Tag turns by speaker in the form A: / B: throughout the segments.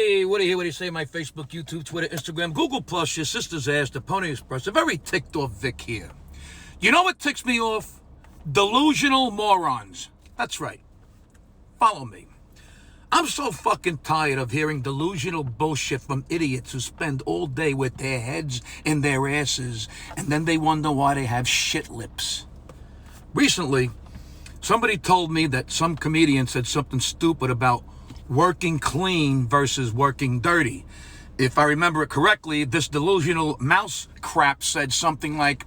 A: Hey, what do you say? My Facebook, YouTube, Twitter, Instagram, Google Plus, your sister's ass, the Pony Express. A very ticked off Vic here. You know what ticks me off? Delusional morons. That's right. Follow me. I'm so fucking tired of hearing delusional bullshit from idiots who spend all day with their heads in their asses and then they wonder why they have shit lips. Recently, somebody told me that some comedian said something stupid about working clean versus working dirty. If I remember it correctly, this delusional mouse crap said something like,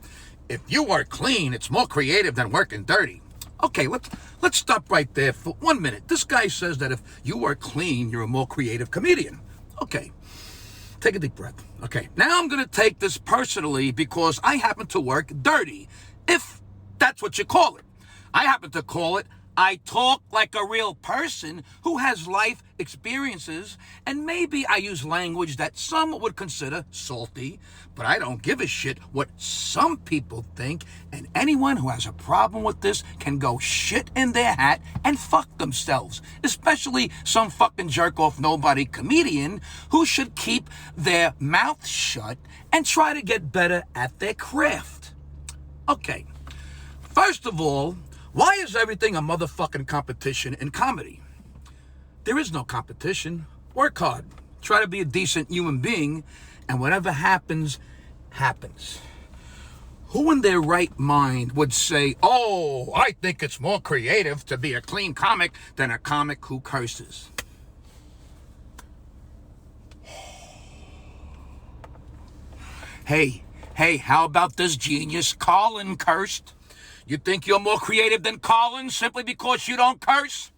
A: if you work clean, it's more creative than working dirty. Okay, let's stop right there for 1 minute. This guy says that if you work clean, you're a more creative comedian. Okay, take a deep breath. Okay, now I'm going to take this personally because I happen to work dirty, if that's what you call it. I happen to call it I talk like a real person who has life experiences, and maybe I use language that some would consider salty, but I don't give a shit what some people think, and anyone who has a problem with this can go shit in their hat and fuck themselves, especially some fucking jerk-off nobody comedian who should keep their mouth shut and try to get better at their craft. Okay, first of all, why is everything a motherfucking competition in comedy? There is no competition. Work hard. Try to be a decent human being, and whatever happens, happens. Who in their right mind would say, oh, I think it's more creative to be a clean comic than a comic who curses? Hey, how about this genius? Colin cursed. You think you're more creative than Colin simply because you don't curse?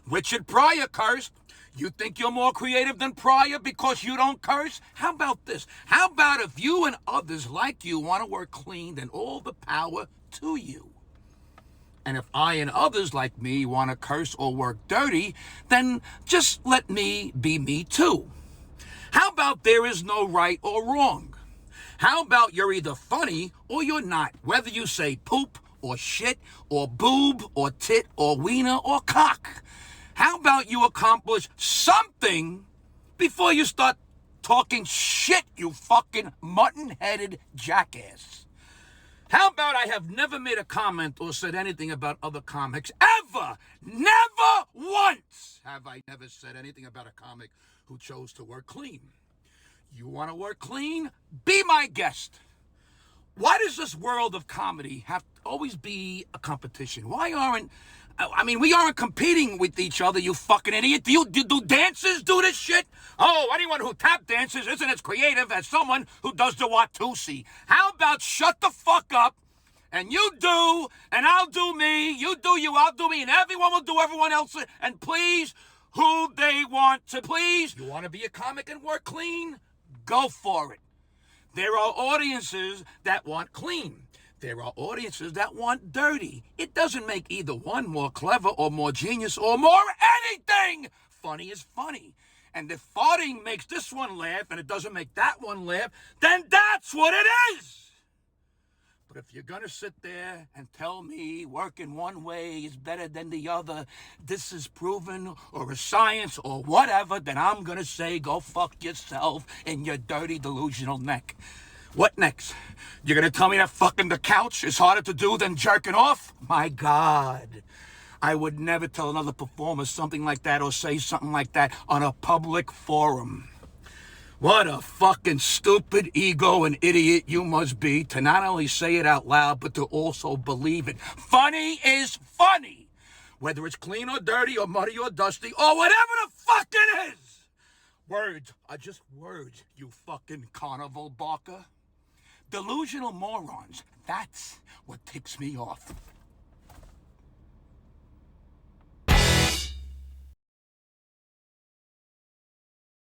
A: Richard Pryor cursed. You think you're more creative than Pryor because you don't curse? How about this? How about if you and others like you want to work clean, then all the power to you? And if I and others like me want to curse or work dirty, then just let me be me too. How about there is no right or wrong? How about you're either funny or you're not, whether you say poop or shit, or boob, or tit, or wiener, or cock? How about you accomplish something before you start talking shit, you fucking mutton-headed jackass? How about I have never made a comment or said anything about other comics, ever? Never once have I never said anything about a comic who chose to work clean. You want to work clean? Be my guest. Why does this world of comedy have to always be a competition? We aren't competing with each other, you fucking idiot. Do dancers do this shit? Oh, anyone who tap dances isn't as creative as someone who does the Watusi. How about shut the fuck up, and you do, and I'll do me, you do you, I'll do me, and everyone will do everyone else, and please who they want to please. You want to be a comic and work clean? Go for it. There are audiences that want clean. There are audiences that want dirty. It doesn't make either one more clever or more genius or more anything. Funny is funny. And if farting makes this one laugh and it doesn't make that one laugh, then that's what it is. But if you're going to sit there and tell me working one way is better than the other, this is proven or a science or whatever, then I'm going to say go fuck yourself in your dirty delusional neck. What next? You're going to tell me that fucking the couch is harder to do than jerking off? My God. I would never tell another performer something like that or say something like that on a public forum. What a fucking stupid ego and idiot you must be to not only say it out loud, but to also believe it. Funny is funny. Whether it's clean or dirty or muddy or dusty or whatever the fuck it is. Words are just words, you fucking carnival barker. Delusional morons. That's what ticks me off.